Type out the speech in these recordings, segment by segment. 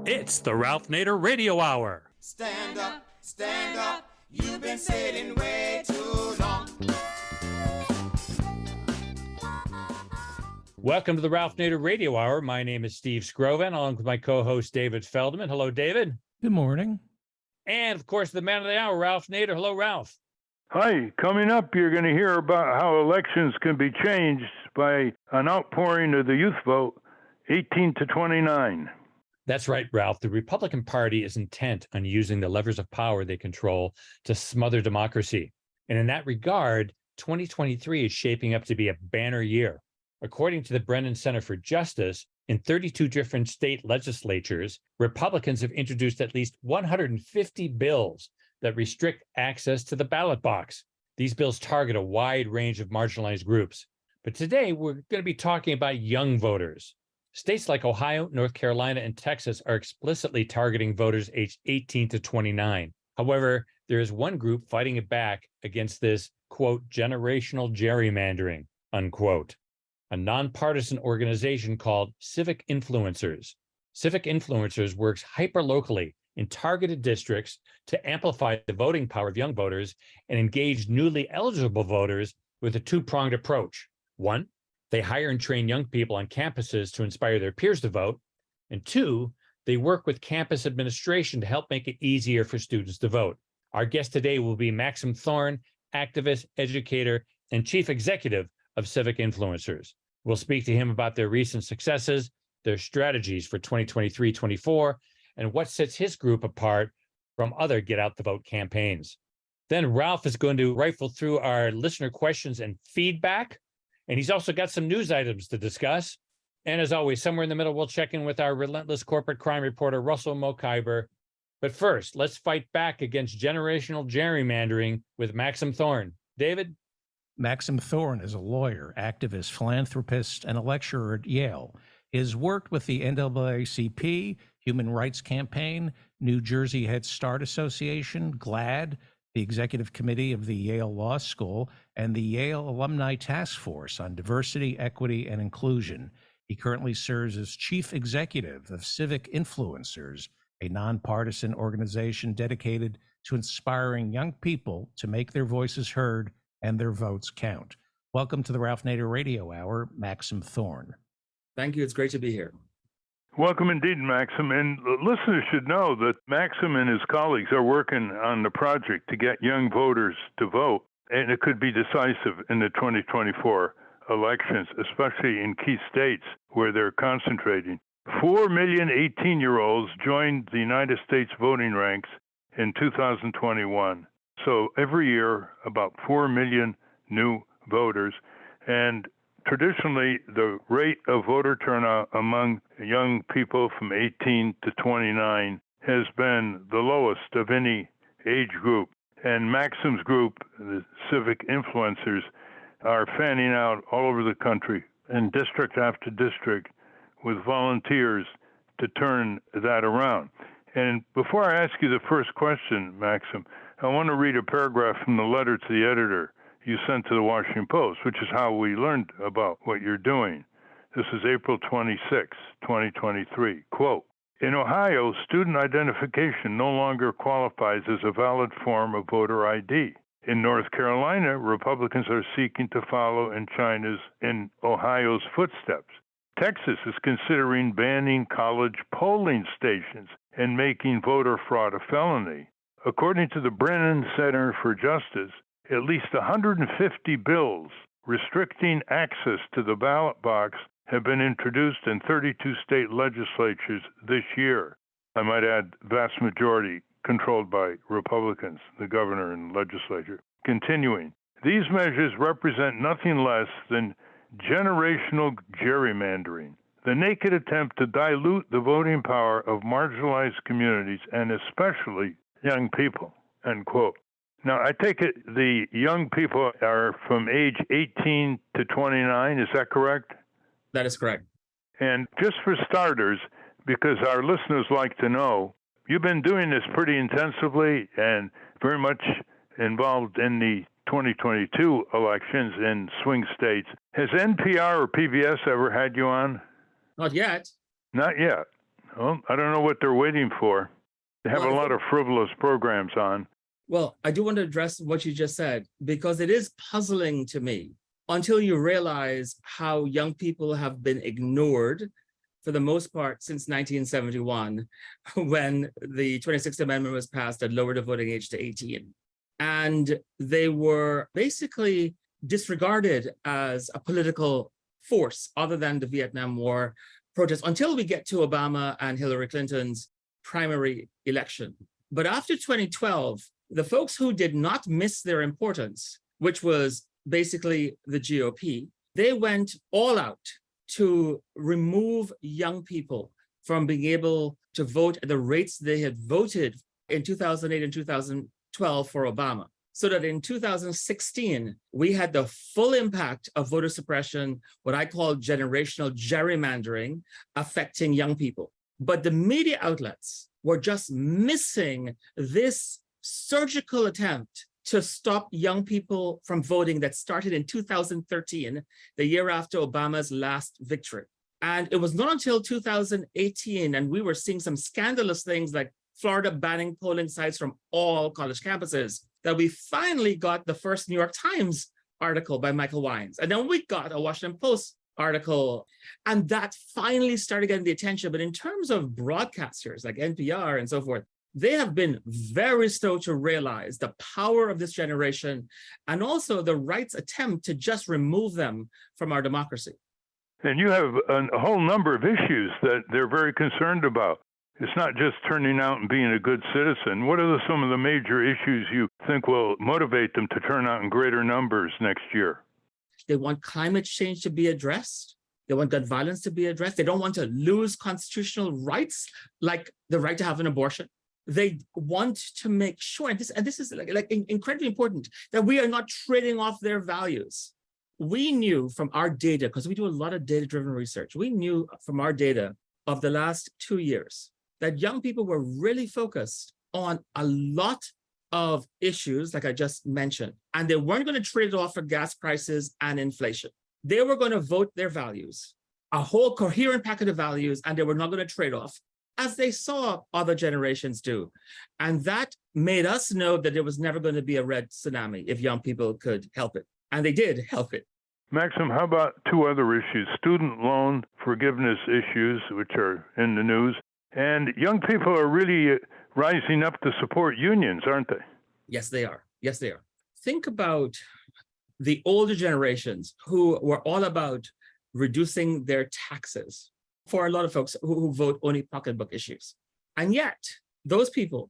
It's the Ralph Nader Radio Hour. Stand up, you've been sitting way too long. Welcome to the Ralph Nader Radio Hour. My name is Steve Scrovan, along with my co-host David Feldman. Hello, David. Good morning. And, of course, the man of the hour, Ralph Nader. Hello, Ralph. Hi. Coming up, you're going to hear about how elections can be changed by an outpouring of the youth vote, 18 to 29. That's right, Ralph. The Republican Party is intent on using the levers of power they control to smother democracy. And in that regard, 2023 is shaping up to be a banner year. According to the Brennan Center for Justice, in 32 different state legislatures, Republicans have introduced at least 150 bills that restrict access to the ballot box. These bills target a wide range of marginalized groups. But today, we're going to be talking about young voters. States like Ohio, North Carolina, and Texas are explicitly targeting voters aged 18 to 29. However, there is one group fighting it back against this, quote, generational gerrymandering, unquote. A non-partisan organization called Civic Influencers. Civic Influencers works hyper-locally in targeted districts to amplify the voting power of young voters and engage newly eligible voters with a two-pronged approach. One, they hire and train young people on campuses to inspire their peers to vote. And two, they work with campus administration to help make it easier for students to vote. Our guest today will be Maxim Thorne, activist, educator, and chief executive of Civic Influencers. We'll speak to him about their recent successes, their strategies for 2023-24, and what sets his group apart from other Get Out the Vote campaigns. Then Ralph is going to rifle through our listener questions and feedback. And he's also got some news items to discuss. And as always, somewhere in the middle, we'll check in with our relentless corporate crime reporter, Russell Mokhiber. But first, let's fight back against generational gerrymandering with Maxim Thorne. David? Maxim Thorne is a lawyer, activist, philanthropist, and a lecturer at Yale. He has worked with the NAACP, Human Rights Campaign, New Jersey Head Start Association, GLAAD, the Executive Committee of the Yale Law School, and the Yale Alumni Task Force on Diversity, Equity, and Inclusion. He currently serves as Chief Executive of Civic Influencers, a nonpartisan organization dedicated to inspiring young people to make their voices heard and their votes count. Welcome to the Ralph Nader Radio Hour, Maxim Thorne. Thank you. It's great to be here. Welcome indeed, Maxim. And listeners should know that Maxim and his colleagues are working on the project to get young voters to vote, and it could be decisive in the 2024 elections, especially in key states where they're concentrating. 4 million 18-year-olds joined the United States voting ranks in 2021. So every year, about 4 million new voters. And traditionally, the rate of voter turnout among young people from 18 to 29 has been the lowest of any age group. And Maxim's group, the Civic Influencers, are fanning out all over the country in district after district with volunteers to turn that around. And before I ask you the first question, Maxim, I want to read a paragraph from the letter to the editor you sent to the Washington Post, which is how we learned about what you're doing. This is April 26, 2023. Quote, in Ohio, student identification no longer qualifies as a valid form of voter ID. In North Carolina, Republicans are seeking to follow in Ohio's footsteps. Texas is considering banning college polling stations and making voter fraud a felony. According to the Brennan Center for Justice, at least 150 bills restricting access to the ballot box have been introduced in 32 state legislatures this year. I might add, vast majority controlled by Republicans, the governor and legislature. Continuing, these measures represent nothing less than generational gerrymandering, the naked attempt to dilute the voting power of marginalized communities and especially young people, end quote. Now, I take it the young people are from age 18 to 29, is that correct? That is correct. And just for starters, because our listeners like to know, you've been doing this pretty intensively and very much involved in the 2022 elections in swing states. Has NPR or PBS ever had you on? Not yet. Not yet. Well, I don't know what they're waiting for. They have Well, a I lot of frivolous programs on. Well, I do want to address what you just said because it is puzzling to me until you realize how young people have been ignored for the most part since 1971, when the 26th Amendment was passed that lowered the voting age to 18. And they were basically disregarded as a political force other than the Vietnam War protests until we get to Obama and Hillary Clinton's primary election. But after 2012, the folks who did not miss their importance, which was basically the GOP, they went all out to remove young people from being able to vote at the rates they had voted in 2008 and 2012 for Obama. So that in 2016, we had the full impact of voter suppression, what I call generational gerrymandering, affecting young people. But the media outlets were just missing this surgical attempt to stop young people from voting that started in 2013, the year after Obama's last victory. And it was not until 2018, and we were seeing some scandalous things like Florida banning polling sites from all college campuses, that we finally got the first New York Times article by Michael Wines. And then we got a Washington Post article, and that finally started getting the attention. But in terms of broadcasters like NPR and so forth, they have been very slow to realize the power of this generation and also the right's attempt to just remove them from our democracy. And you have a whole number of issues that they're very concerned about. It's not just turning out and being a good citizen. What are some of the major issues you think will motivate them to turn out in greater numbers next year? They want climate change to be addressed. They want gun violence to be addressed. They don't want to lose constitutional rights, like the right to have an abortion. They want to make sure, and this is like incredibly important, that we are not trading off their values. We knew from our data, because we do a lot of data-driven research, we knew from our data of the last 2 years that young people were really focused on a lot of issues, like I just mentioned, and they weren't going to trade it off for gas prices and inflation. They were going to vote their values, a whole coherent packet of values, and they were not going to trade off, as they saw other generations do. And that made us know that there was never going to be a red tsunami if young people could help it. And they did help it. Maxim, how about two other issues? Student loan forgiveness issues, which are in the news. And young people are really rising up to support unions, aren't they? Yes, they are. Yes, they are. Think about the older generations who were all about reducing their taxes for a lot of folks who vote only pocketbook issues. And yet, those people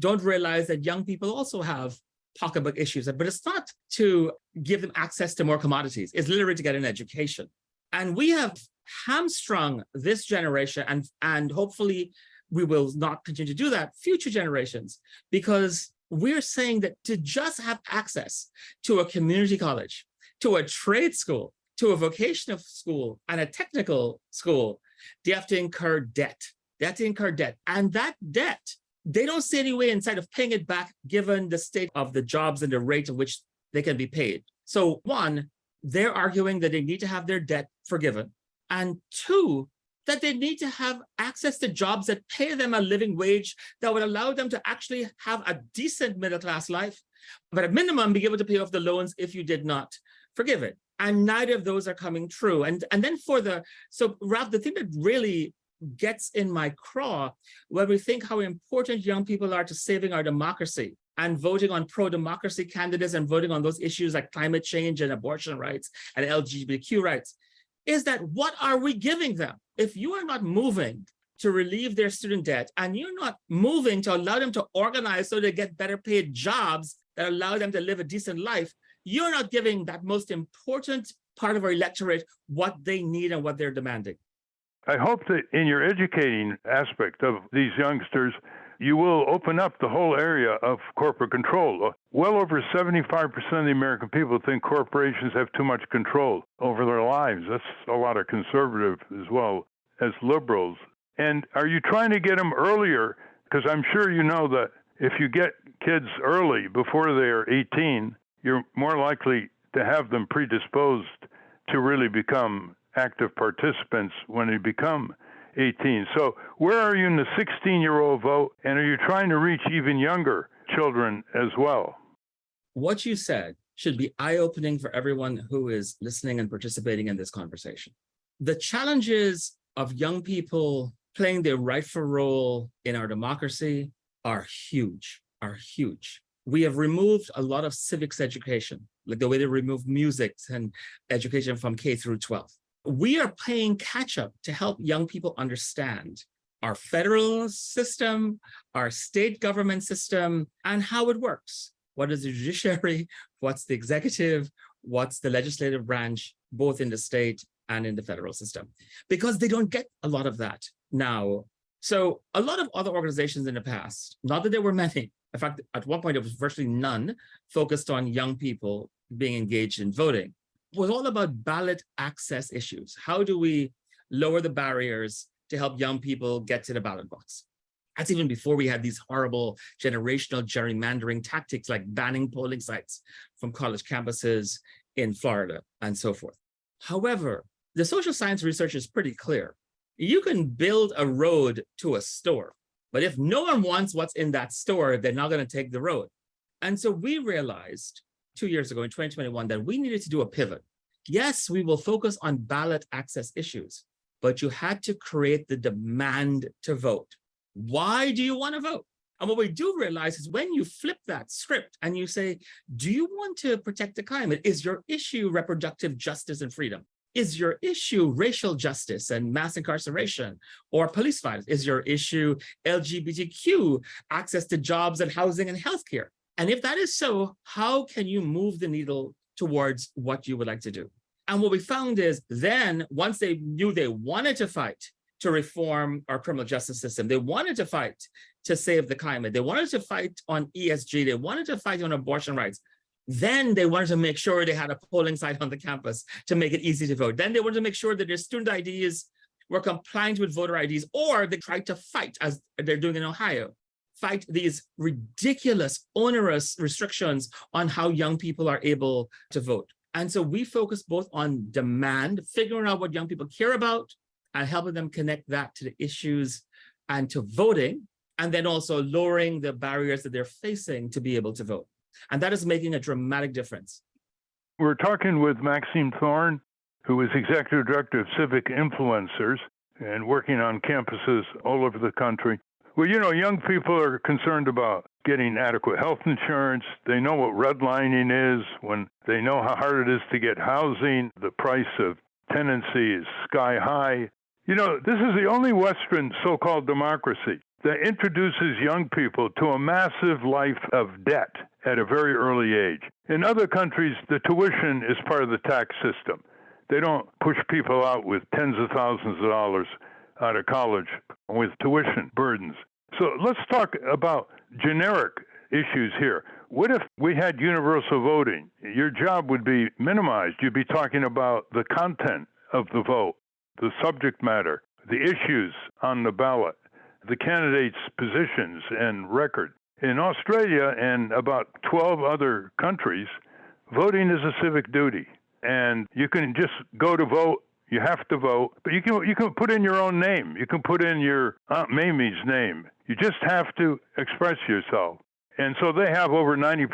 don't realize that young people also have pocketbook issues, but it's not to give them access to more commodities. It's literally to get an education. And we have hamstrung this generation, and hopefully we will not continue to do that, future generations, because we're saying that to just have access to a community college, to a trade school, to a vocational school, and a technical school, they have to incur debt. They have to incur debt. And that debt, they don't see any way inside of paying it back, given the state of the jobs and the rate at which they can be paid. So one, they're arguing that they need to have their debt forgiven. And two, that they need to have access to jobs that pay them a living wage that would allow them to actually have a decent middle-class life, but at minimum, be able to pay off the loans if you did not forgive it. And neither of those are coming true. And then Ralph, the thing that really gets in my craw when we think how important young people are to saving our democracy and voting on pro-democracy candidates and voting on those issues like climate change and abortion rights and LGBTQ rights, is that what are we giving them? If you are not moving to relieve their student debt and you're not moving to allow them to organize so they get better paid jobs that allow them to live a decent life, you're not giving that most important part of our electorate what they need and what they're demanding. I hope that in your educating aspect of these youngsters, you will open up the whole area of corporate control. Well over 75% of the American people think corporations have too much control over their lives. That's a lot of conservative as well as liberals. And are you trying to get them earlier? Because I'm sure you know that if you get kids early before they're 18, you're more likely to have them predisposed to really become active participants when they become 18. So where are you in the 16-year-old vote? And are you trying to reach even younger children as well? What you said should be eye-opening for everyone who is listening and participating in this conversation. The challenges of young people playing their rightful role in our democracy are huge. We have removed a lot of civics education, like the way they remove music and education from K through 12. We are playing catch up to help young people understand our federal system, our state government system, and how it works. What is the judiciary? What's the executive? What's the legislative branch, both in the state and in the federal system? Because they don't get a lot of that now. So a lot of other organizations in the past, not that there were many, in fact, at one point, it was virtually none focused on young people being engaged in voting, was all about ballot access issues. How do we lower the barriers to help young people get to the ballot box? That's even before we had these horrible generational gerrymandering tactics like banning polling sites from college campuses in Florida and so forth. However, the social science research is pretty clear. You can build a road to a store, but if no one wants what's in that store, they're not going to take the road. And so we realized 2 years ago in 2021 that we needed to do a pivot. Yes, we will focus on ballot access issues, but you had to create the demand to vote. Why do you want to vote? And what we do realize is when you flip that script and you say, do you want to protect the climate? Is your issue reproductive justice and freedom? Is your issue racial justice and mass incarceration or police violence? Is your issue LGBTQ, access to jobs and housing and healthcare? And if that is so, how can you move the needle towards what you would like to do? And what we found is then once they knew they wanted to fight to reform our criminal justice system, they wanted to fight to save the climate, they wanted to fight on ESG, they wanted to fight on abortion rights, then they wanted to make sure they had a polling site on the campus to make it easy to vote. Then they wanted to make sure that their student IDs were compliant with voter IDs, or they tried to fight, as they're doing in Ohio, fight these ridiculous, onerous restrictions on how young people are able to vote. And so we focus both on demand, figuring out what young people care about, and helping them connect that to the issues and to voting, and then also lowering the barriers that they're facing to be able to vote. And that is making a dramatic difference. We're talking with Maxim Thorne, who is Executive Director of Civic Influencers and working on campuses all over the country. Well, you know, young people are concerned about getting adequate health insurance. They know what redlining is, when they know how hard it is to get housing. The price of tenancy is sky high. You know, this is the only Western so-called democracy that introduces young people to a massive life of debt at a very early age. In other countries, the tuition is part of the tax system. They don't push people out with tens of thousands of dollars out of college with tuition burdens. So let's talk about generic issues here. What if we had universal voting? Your job would be minimized. You'd be talking about the content of the vote, the subject matter, the issues on the ballot, the candidates' positions and record. In Australia and about 12 other countries, voting is a civic duty. And you can just go to vote. You have to vote, but you can put in your own name. You can put in your Aunt Mamie's name. You just have to express yourself. And so they have over 90%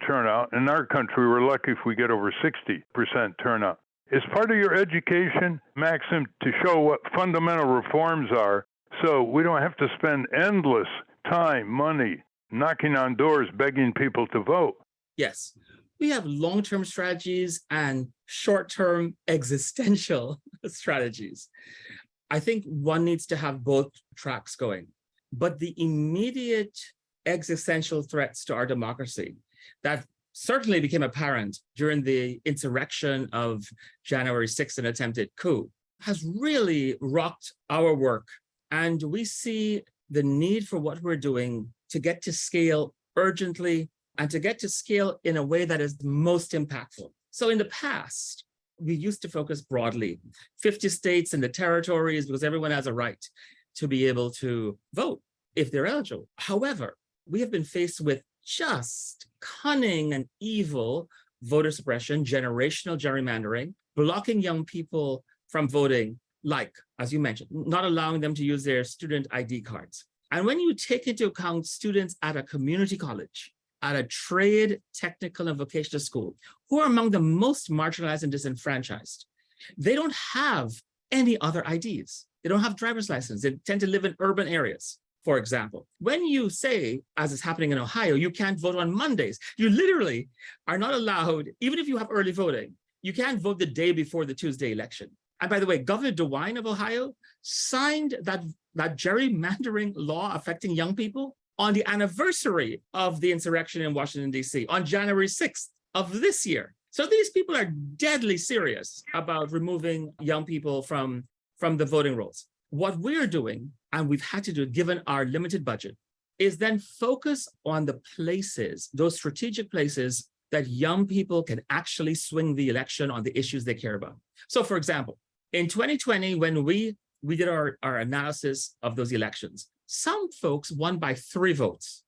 turnout. In our country, we're lucky if we get over 60% turnout. It's part of your education, Maxim, to show what fundamental reforms are, so we don't have to spend endless time, money, knocking on doors, begging people to vote. Yes. We have long-term strategies and short-term existential strategies. I think one needs to have both tracks going. But the immediate existential threats to our democracy that certainly became apparent during the insurrection of January 6th, an attempted coup, has really rocked our work. And we see the need for what we're doing to get to scale urgently and to get to scale in a way that is most impactful. So in the past, we used to focus broadly, 50 states and the territories, because everyone has a right to be able to vote if they're eligible. However, we have been faced with just cunning and evil voter suppression, generational gerrymandering, blocking young people from voting like, as you mentioned, not allowing them to use their student ID cards. And when you take into account students at a community college, at a trade, technical, and vocational school, who are among the most marginalized and disenfranchised, they don't have any other IDs. They don't have driver's license. They tend to live in urban areas, for example. When you say, as is happening in Ohio, you can't vote on Mondays, you literally are not allowed, even if you have early voting, you can't vote the day before the Tuesday election. And by the way, Governor DeWine of Ohio signed that gerrymandering law affecting young people on the anniversary of the insurrection in Washington, D.C., on January 6th of this year. So these people are deadly serious about removing young people from the voting rolls. What we're doing, and we've had to do it given our limited budget, is then focus on the places, those strategic places that young people can actually swing the election on the issues they care about. So for example, in 2020, when we did our analysis of those elections, some folks won by 3 votes.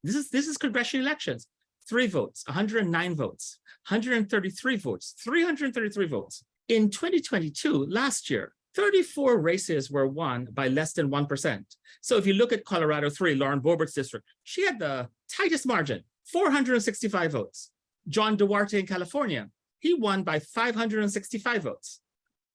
This is congressional elections. 3 votes, 109 votes, 133 votes, 333 votes. In 2022, last year, 34 races were won by less than 1%. So if you look at Colorado 3, Lauren Boebert's district, she had the tightest margin, 465 votes. John Duarte in California, he won by 565 votes.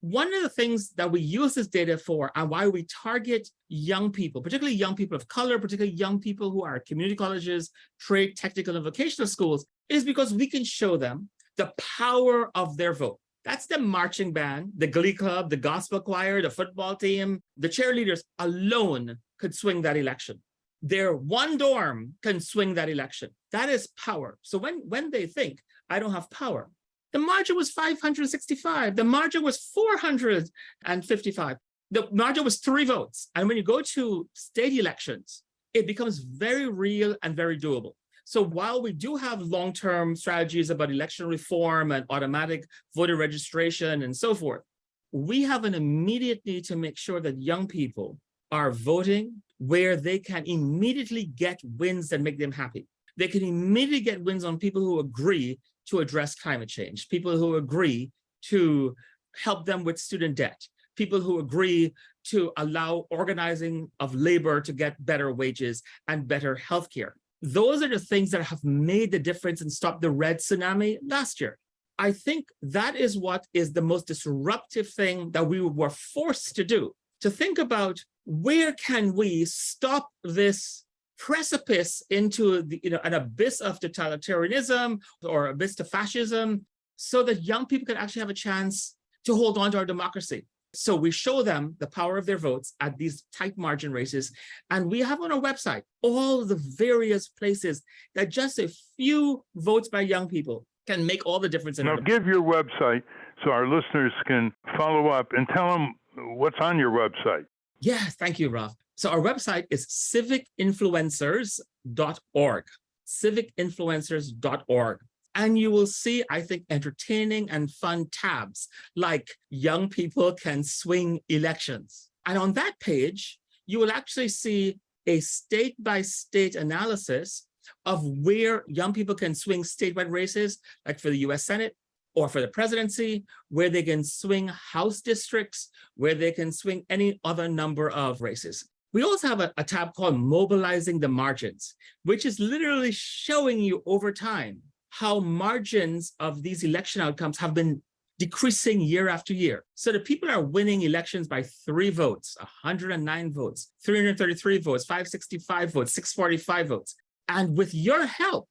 One of the things that we use this data for and why we target young people, particularly young people of color, particularly young people who are at community colleges, trade, technical, and vocational schools, is because we can show them the power of their vote. That's the marching band, the glee club, the gospel choir, the football team, the cheerleaders alone could swing that election. Their one dorm can swing that election. That is power. So when they think, I don't have power, the margin was 565. The margin was 455. The margin was 3 votes. And when you go to state elections, it becomes very real and very doable. So while we do have long-term strategies about election reform and automatic voter registration and so forth, we have an immediate need to make sure that young people are voting where they can immediately get wins that make them happy. They can immediately get wins on people who agree to address climate change, people who agree to help them with student debt, people who agree to allow organizing of labor to get better wages and better healthcare. Those are the things that have made the difference and stopped the red tsunami last year. I think that is what is the most disruptive thing that we were forced to do, to think about where can we stop this precipice into an abyss of totalitarianism or abyss to fascism, so that young people can actually have a chance to hold on to our democracy. So we show them the power of their votes at these tight margin races. And we have on our website all the various places that just a few votes by young people can make all the difference in Now give your website so our listeners can follow up and tell them what's on your website. Yes, thank you, Ralph. So our website is civicinfluencers.org, civicinfluencers.org. And you will see, I think, entertaining and fun tabs like young people can swing elections. And on that page, you will actually see a state-by-state analysis of where young people can swing statewide races, like for the US Senate or for the presidency, where they can swing House districts, where they can swing any other number of races. We also have a tab called Mobilizing the Margins, which is literally showing you over time how margins of these election outcomes have been decreasing year after year. So the people are winning elections by 3 votes, 109 votes, 333 votes, 565 votes, 645 votes. And with your help,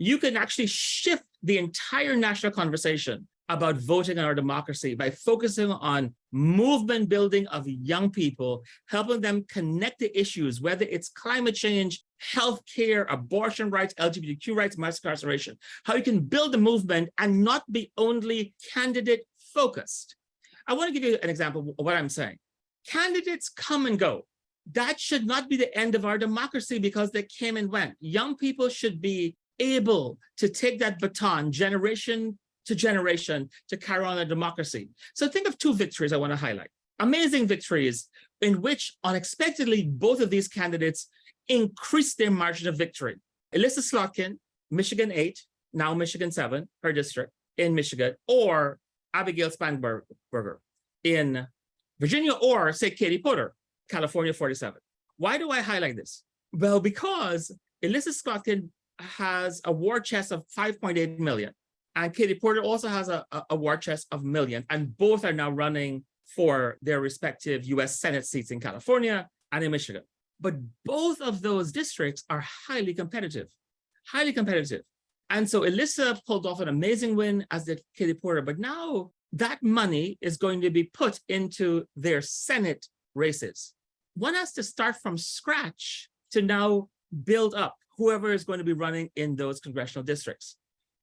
you can actually shift the entire national conversation about voting in our democracy by focusing on movement building of young people, helping them connect the issues, whether it's climate change, healthcare, abortion rights, LGBTQ rights, mass incarceration, how you can build a movement and not be only candidate focused. I want to give you an example of what I'm saying. Candidates come and go. That should not be the end of our democracy because they came and went. Young people should be able to take that baton generation to generation to carry on a democracy. So think of 2 victories I want to highlight. Amazing victories in which unexpectedly both of these candidates increased their margin of victory. Elissa Slotkin, Michigan 8, now Michigan 7, her district in Michigan, or Abigail Spanberger. in Virginia or, say, Katie Porter, California 47. Why do I highlight this? Well, because Alyssa Scotkin has a war chest of 5.8 million, and Katie Porter also has a war chest of million, and both are now running for their respective U.S. Senate seats in California and in Michigan. But both of those districts are highly competitive, highly competitive. And so Alyssa pulled off an amazing win, as did Katie Porter, but now that money is going to be put into their Senate races. One has to start from scratch to now build up whoever is going to be running in those congressional districts.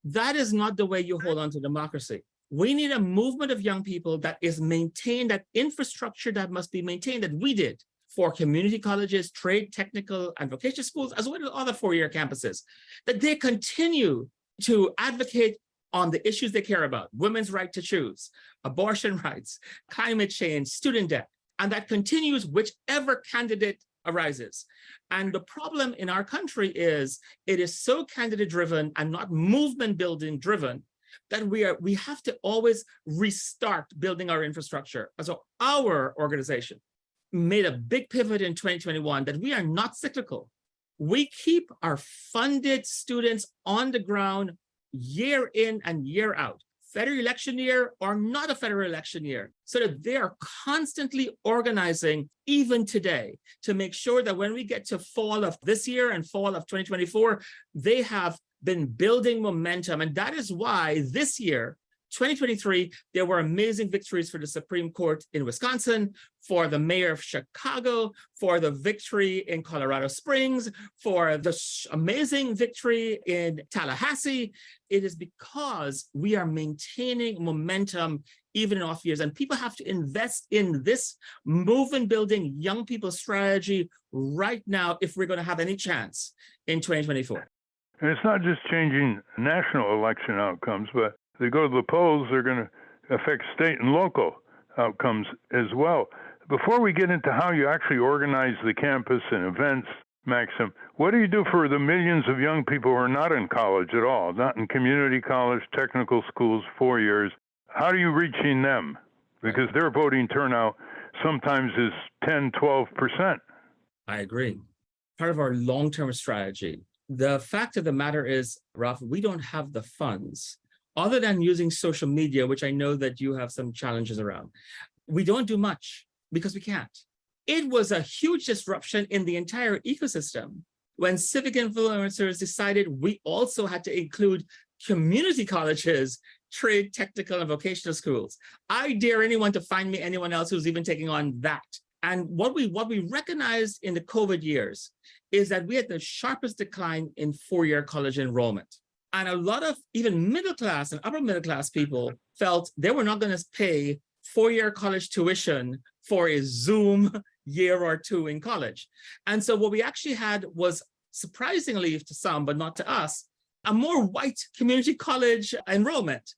That is not the way you hold on to democracy. We need a movement of young people that is maintained, that infrastructure that must be maintained, that we did for community colleges, trade, technical, and vocational schools, as well as other four-year campuses, that they continue to advocate on the issues they care about: women's right to choose, abortion rights, climate change, student debt, and that continues whichever candidate arises. And the problem in our country is it is so candidate driven and not movement building driven that we have to always restart building our infrastructure. And so our organization made a big pivot in 2021 that we are not cyclical. We keep our funded students on the ground year in and year out, federal election year or not a federal election year, so that they are constantly organizing even today to make sure that when we get to fall of this year and fall of 2024, they have been building momentum. And that is why this year, 2023, there were amazing victories for the Supreme Court in Wisconsin, for the mayor of Chicago, for the victory in Colorado Springs, for the amazing victory in Tallahassee. It is because we are maintaining momentum even in off years. And people have to invest in this movement building young people strategy right now if we're going to have any chance in 2024. And it's not just changing national election outcomes, but they go to the polls, they're going to affect state and local outcomes as well. Before we get into how you actually organize the campus and events, Maxim, what do you do for the millions of young people who are not in college at all, not in community college, technical schools, 4 years? How are you reaching them? Because their voting turnout sometimes is 10, 12%. I agree. Part of our long-term strategy. The fact of the matter is, Ralph, we don't have the funds other than using social media, which I know that you have some challenges around. We don't do much because we can't. It was a huge disruption in the entire ecosystem when Civic Influencers decided we also had to include community colleges, trade, technical, and vocational schools. I dare anyone to find me anyone else who's even taking on that. And what we recognized in the COVID years is that we had the sharpest decline in four-year college enrollment. And a lot of even middle class and upper middle class people felt they were not going to pay four-year college tuition for a Zoom year or two in college. And so what we actually had was, surprisingly to some, but not to us, a more white community college enrollment.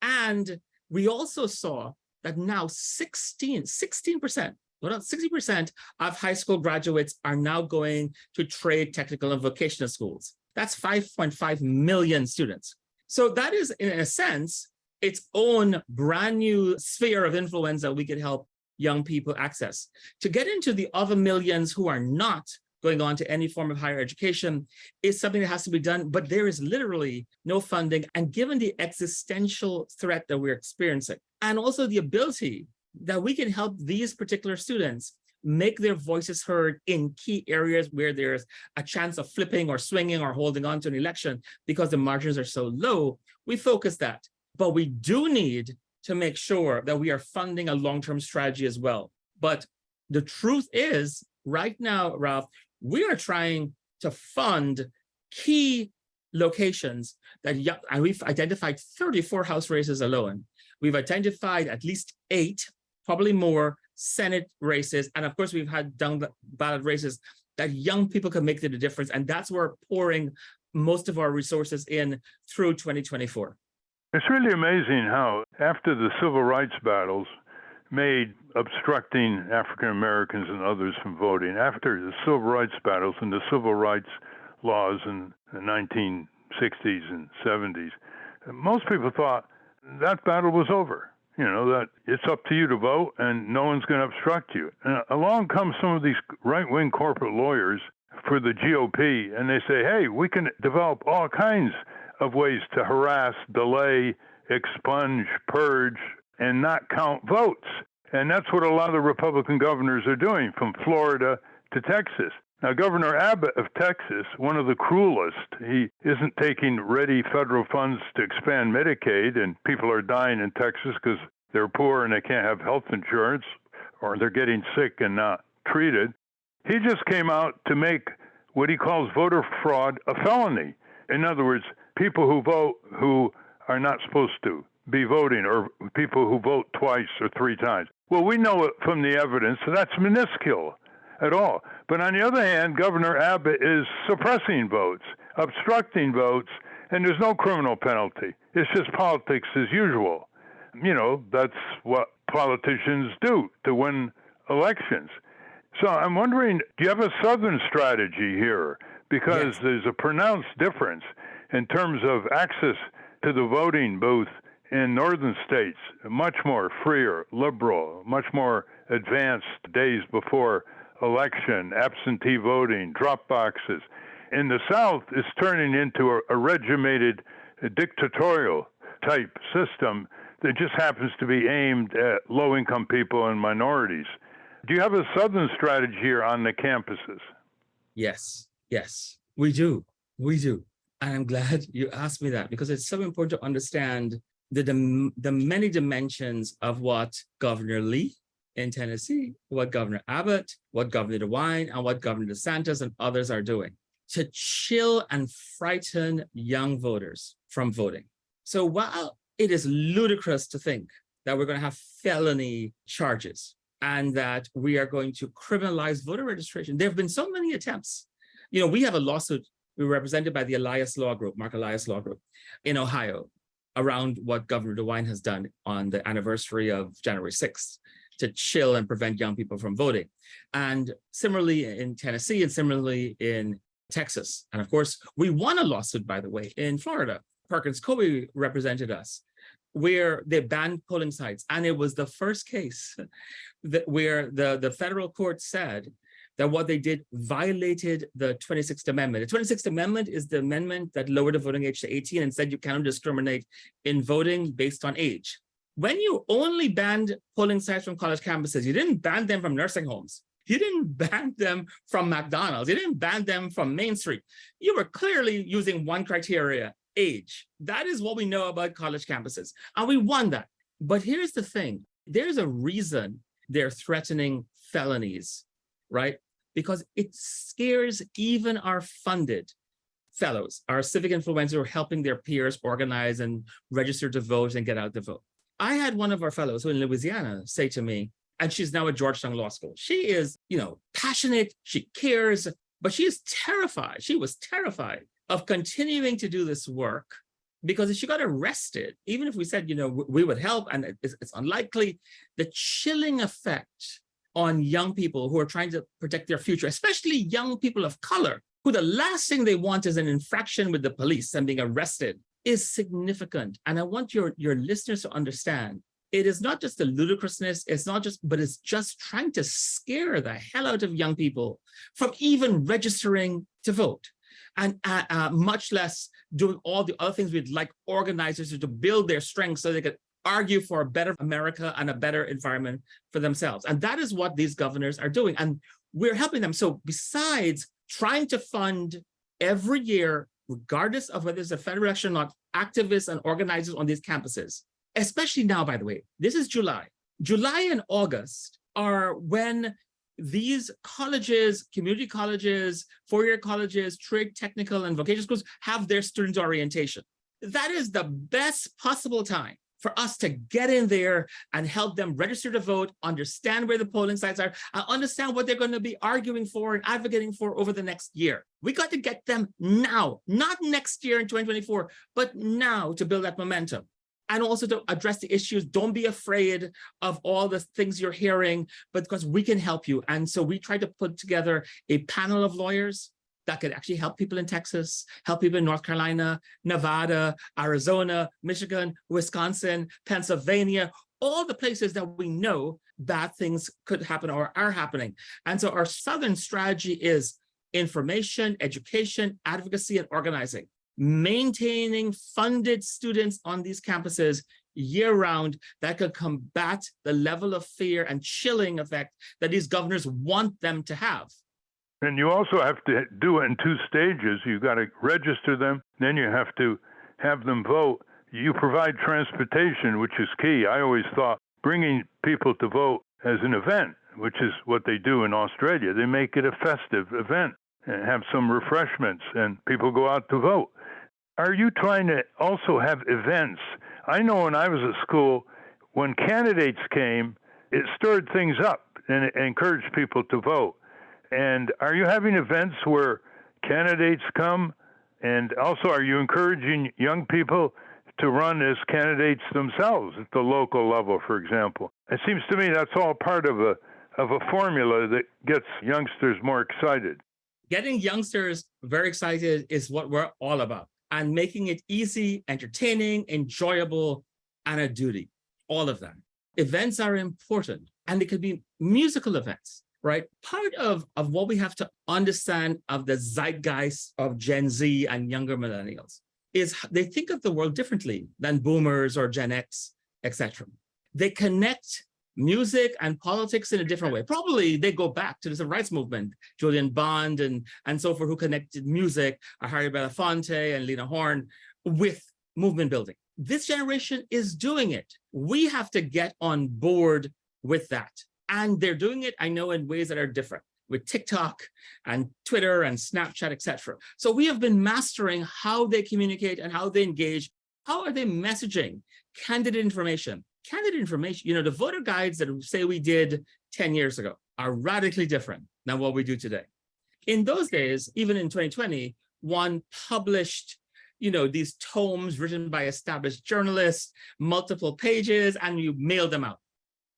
And we also saw that now 16%, well, not 60% of high school graduates are now going to trade, technical, and vocational schools. That's 5.5 million students. So that is, in a sense, its own brand new sphere of influence that we could help young people access. To get into the other millions who are not going on to any form of higher education is something that has to be done, but there is literally no funding. And given the existential threat that we're experiencing, and also the ability that we can help these particular students make their voices heard in key areas where there's a chance of flipping or swinging or holding on to an election because the margins are so low, we focus that. But we do need to make sure that we are funding a long-term strategy as well. But the truth is, right now, Ralph, we are trying to fund key locations that, and we've identified 34 House races alone. We've identified at least 8, probably more, Senate races. And of course, we've had down ballot races that young people can make the difference. And that's where we're pouring most of our resources in through 2024. It's really amazing how, after the civil rights battles made obstructing African Americans and others from voting, after the civil rights battles and the civil rights laws in the 1960s and 70s, most people thought that battle was over. that it's up to you to vote and no one's going to obstruct you. And along come some of these right-wing corporate lawyers for the GOP, and they say, hey, we can develop all kinds of ways to harass, delay, expunge, purge, and not count votes. And that's what a lot of the Republican governors are doing, from Florida to Texas. Now, Governor Abbott of Texas, one of the cruelest, he isn't taking ready federal funds to expand Medicaid, and people are dying in Texas because they're poor and they can't have health insurance, or they're getting sick and not treated. He just came out to make what he calls voter fraud a felony. In other words, people who vote who are not supposed to be voting, or people who vote twice or three times. Well, we know it from the evidence that's minuscule at all. But on the other hand, Governor Abbott is suppressing votes, obstructing votes, and there's no criminal penalty. It's just politics as usual. That's what politicians do to win elections. So I'm wondering, do you have a Southern strategy here? Because there's a pronounced difference in terms of access to the voting booth in northern states, much more freer, liberal, much more advanced days before election, absentee voting, drop boxes. In the South, it's turning into a regimented, dictatorial type system that just happens to be aimed at low-income people and minorities. Do you have a Southern strategy here on the campuses? Yes, we do. And I'm glad you asked me that, because it's so important to understand the many dimensions of what Governor Lee in Tennessee, what Governor Abbott, what Governor DeWine, and what Governor DeSantis and others are doing to chill and frighten young voters from voting. So while it is ludicrous to think that we're going to have felony charges and that we are going to criminalize voter registration, there have been so many attempts. We have a lawsuit. We're represented by the Elias Law Group, Mark Elias Law Group in Ohio, around what Governor DeWine has done on the anniversary of January 6th to chill and prevent young people from voting. And similarly in Tennessee, and similarly in Texas. And of course, we won a lawsuit, by the way, in Florida. Perkins Coie represented us, where they banned polling sites. And it was the first case where the federal court said that what they did violated the 26th Amendment. The 26th Amendment is the amendment that lowered the voting age to 18 and said you cannot discriminate in voting based on age. When you only banned polling sites from college campuses, you didn't ban them from nursing homes. You didn't ban them from McDonald's. You didn't ban them from Main Street. You were clearly using one criteria, age. That is what we know about college campuses. And we won that. But here's the thing. There's a reason they're threatening felonies, right? Because it scares even our funded fellows, our civic influencers who are helping their peers organize and register to vote and get out the vote. I had one of our fellows who in Louisiana say to me, and she's now at Georgetown Law School. She is, passionate, she cares, but she is terrified. She was terrified of continuing to do this work because if she got arrested, even if we said, we would help, and it's unlikely, the chilling effect on young people who are trying to protect their future, especially young people of color, who the last thing they want is an infraction with the police and being arrested, is significant. And I want your listeners to understand, it is not just the ludicrousness, but it's just trying to scare the hell out of young people from even registering to vote. And much less doing all the other things we'd like organizers to build their strength so they could argue for a better America and a better environment for themselves. And that is what these governors are doing. And we're helping them. So besides trying to fund every year, regardless of whether it's a federal election or not, activists and organizers on these campuses, especially now, by the way, this is July. July and August are when these colleges, community colleges, four-year colleges, trade, technical, and vocational schools have their student orientation. That is the best possible time for us to get in there and help them register to vote, understand where the polling sites are, and understand what they're going to be arguing for and advocating for over the next year. We got to get them now, not next year in 2024, but now to build that momentum. And also to address the issues. Don't be afraid of all the things you're hearing, but because we can help you. And so we try to put together a panel of lawyers that could actually help people in Texas, help people in North Carolina, Nevada, Arizona, Michigan, Wisconsin, Pennsylvania, all the places that we know bad things could happen or are happening. And so our Southern strategy is information, education, advocacy, and organizing, maintaining funded students on these campuses year-round that could combat the level of fear and chilling effect that these governors want them to have. And you also have to do it in 2 stages. You've got to register them, then you have to have them vote. You provide transportation, which is key. I always thought bringing people to vote as an event, which is what they do in Australia. They make it a festive event and have some refreshments, and people go out to vote. Are you trying to also have events? I know when I was at school, when candidates came, it stirred things up and it encouraged people to vote. And are you having events where candidates come? And also, are you encouraging young people to run as candidates themselves at the local level, for example? It seems to me that's all part of a formula that gets youngsters more excited. Getting youngsters very excited is what we're all about, and making it easy, entertaining, enjoyable, and a duty. All of that. Events are important, and they could be musical events, right? Part of what we have to understand of the zeitgeist of Gen Z and younger millennials is they think of the world differently than boomers or Gen X, etc. They connect music and politics in a different way. Probably they go back to the civil rights movement, Julian Bond and so forth, who connected music, Harry Belafonte and Lena Horne, with movement building. This generation is doing it. We have to get on board with that. And they're doing it, I know, in ways that are different, with TikTok and Twitter and Snapchat, etc. So we have been mastering how they communicate and how they engage. How are they messaging candidate information? Candidate information, the voter guides that say we did 10 years ago are radically different than what we do today. In those days, even in 2020, one published, these tomes written by established journalists, multiple pages, and you mailed them out.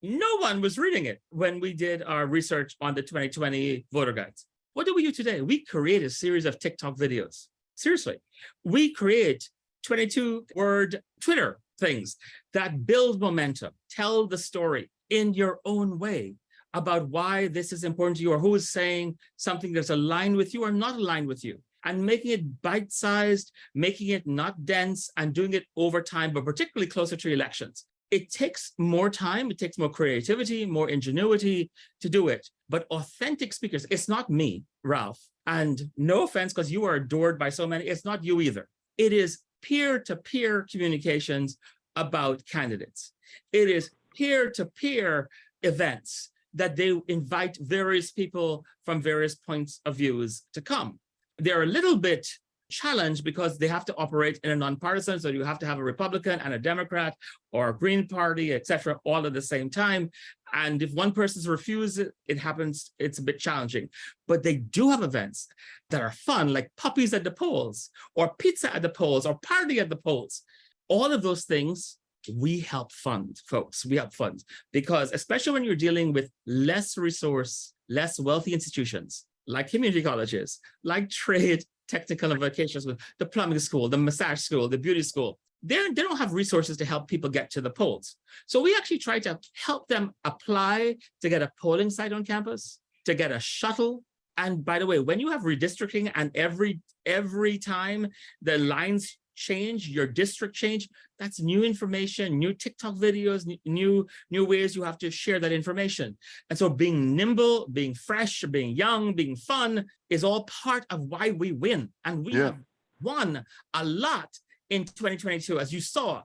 No one was reading it when we did our research on the 2020 voter guides. What do we do today? We create a series of TikTok videos. Seriously, we create 22-word Twitter things that build momentum, tell the story in your own way about why this is important to you, or who is saying something that's aligned with you or not aligned with you, and making it bite-sized, making it not dense, and doing it over time, but particularly closer to elections. It takes more time, it takes more creativity, more ingenuity to do it. But authentic speakers, it's not me, Ralph, and no offense, because you are adored by so many, it's not you either. It is peer-to-peer communications about candidates. It is peer-to-peer events that they invite various people from various points of views to come. They're a little bit challenged because they have to operate in a non-partisan, so you have to have a Republican and a Democrat or a Green Party, etc., all at the same time. And if one person's refused, it happens, it's a bit challenging. But they do have events that are fun, like puppies at the polls, or pizza at the polls, or party at the polls. All of those things we help fund, folks. We help fund, because especially when you're dealing with less resource, less wealthy institutions, like community colleges, like trade, technical and vocational school, the plumbing school, the massage school, the beauty school, they don't have resources to help people get to the polls. So we actually try to help them apply to get a polling site on campus, to get a shuttle. And by the way, when you have redistricting and every time the lines change, your district change, that's new information, new TikTok videos, new ways you have to share that information. And so being nimble, being fresh, being young, being fun is all part of why we win. And we have won a lot in 2022, as you saw.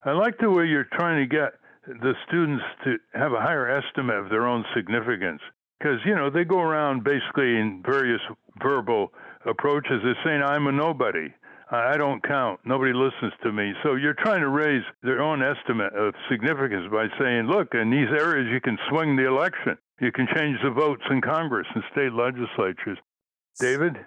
I like the way you're trying to get the students to have a higher estimate of their own significance. Because, they go around basically in various verbal approaches. They're saying, I'm a nobody. I don't count. Nobody listens to me. So you're trying to raise their own estimate of significance by saying, look, in these areas, you can swing the election. You can change the votes in Congress and state legislatures. David?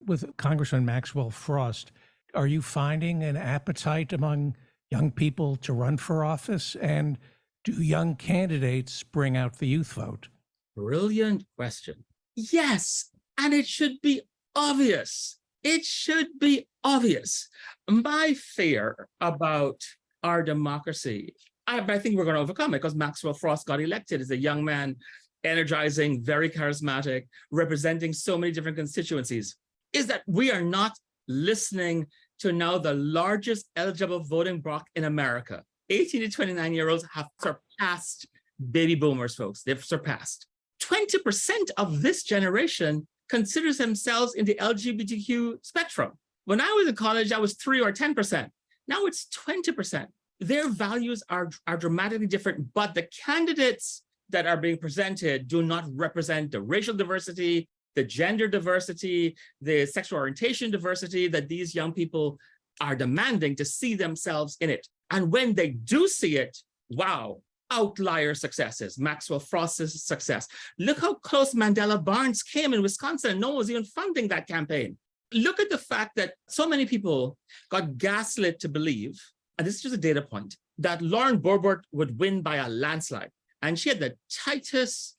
With Congressman Maxwell Frost, are you finding an appetite among young people to run for office? And do young candidates bring out the youth vote? Brilliant question. Yes, and it should be obvious. It should be obvious. My fear about our democracy, I think we're going to overcome it because Maxwell Frost got elected as a young man, energizing, very charismatic, representing so many different constituencies, is that we are not listening to now the largest eligible voting bloc in America. 18 to 29-year-olds have surpassed baby boomers, folks. They've surpassed. 20% of this generation considers themselves in the LGBTQ spectrum. When I was in college, that was 3 or 10%. Now it's 20%. Their values are dramatically different, but the candidates that are being presented do not represent the racial diversity, the gender diversity, the sexual orientation diversity that these young people are demanding to see themselves in it. And when they do see it, wow, outlier successes, Maxwell Frost's success. Look how close Mandela Barnes came in Wisconsin. No one was even funding that campaign. Look at the fact that so many people got gaslit to believe, and this is just a data point, that Lauren Boebert would win by a landslide. And she had the tightest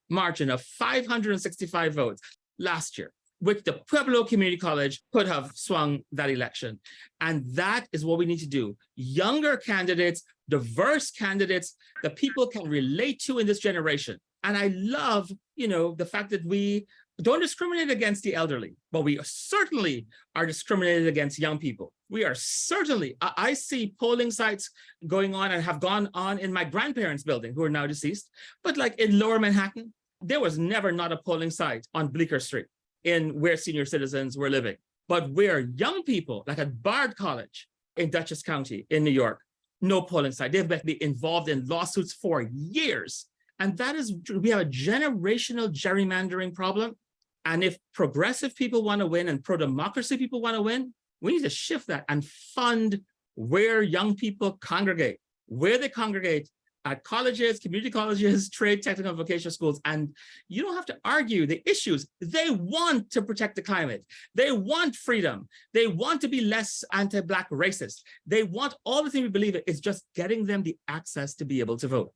margin of 565 votes last year, which the Pueblo Community College could have swung that election. And that is what we need to do. Younger candidates, diverse candidates that people can relate to in this generation. And I love, the fact that we don't discriminate against the elderly, but we certainly are discriminated against young people. We are certainly, I see polling sites going on and have gone on in my grandparents' building who are now deceased, but like in Lower Manhattan, there was never not a polling site on Bleecker Street in where senior citizens were living. But where young people, like at Bard College in Dutchess County in New York, no polling site. They've been involved in lawsuits for years. And that is, we have a generational gerrymandering problem. And if progressive people want to win and pro-democracy people want to win, we need to shift that and fund where young people congregate, where they congregate at colleges, community colleges, trade, technical, and vocational schools. And you don't have to argue the issues. They want to protect the climate. They want freedom. They want to be less anti-Black racist. They want all the things we believe in. It's just getting them the access to be able to vote.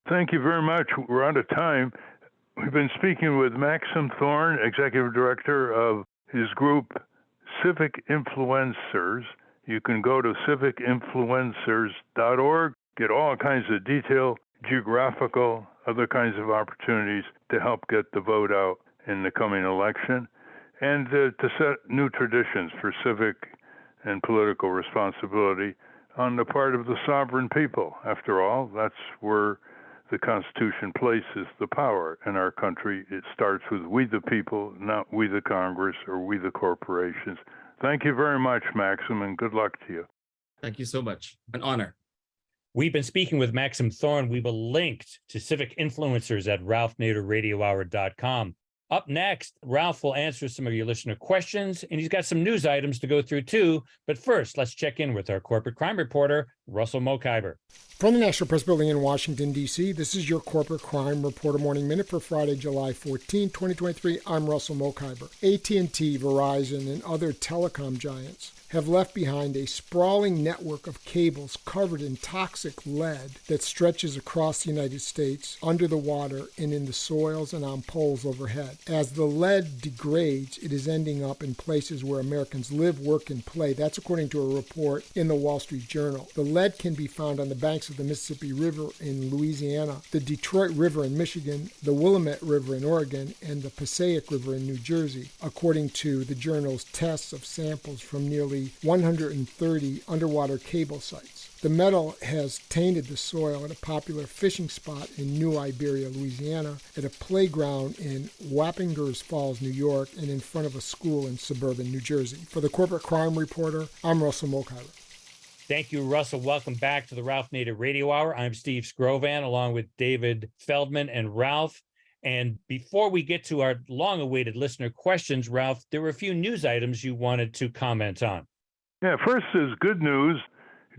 Thank you very much. We're out of time. We've been speaking with Maxim Thorne, Executive Director of his group, Civic Influencers. You can go to civicinfluencers.org, get all kinds of detail, geographical, other kinds of opportunities to help get the vote out in the coming election, and to set new traditions for civic and political responsibility on the part of the sovereign people. After all, that's where the Constitution places the power in our country. It starts with we the people, not we the Congress or we the corporations. Thank you very much, Maxim, and good luck to you. Thank you so much. An honor. We've been speaking with Maxim Thorne. We will link to Civic Influencers at ralphnaderradiohour.com. Up next, Ralph will answer some of your listener questions, and he's got some news items to go through too. But first, let's check in with our corporate crime reporter, Russell Mokhiber. From the National Press Building in Washington, D.C., this is your Corporate Crime Reporter Morning Minute for Friday, July 14, 2023. I'm Russell Mokhiber. AT&T, Verizon, and other telecom giants have left behind a sprawling network of cables covered in toxic lead that stretches across the United States, under the water, and in the soils and on poles overhead. As the lead degrades, it is ending up in places where Americans live, work, and play. That's according to a report in the Wall Street Journal. The lead can be found on the banks of the Mississippi River in Louisiana, the Detroit River in Michigan, the Willamette River in Oregon, and the Passaic River in New Jersey, according to the journal's tests of samples from nearly 130 underwater cable sites. The metal has tainted the soil at a popular fishing spot in New Iberia, Louisiana, at a playground in Wappingers Falls, New York, and in front of a school in suburban New Jersey. For the Corporate Crime Reporter, I'm Russell Mokhiber. Thank you, Russell. Welcome back to the Ralph Nader Radio Hour. I'm Steve Scrovan, along with David Feldman and Ralph. And before we get to our long-awaited listener questions, Ralph, there were a few news items you wanted to comment on. Yeah, first is good news.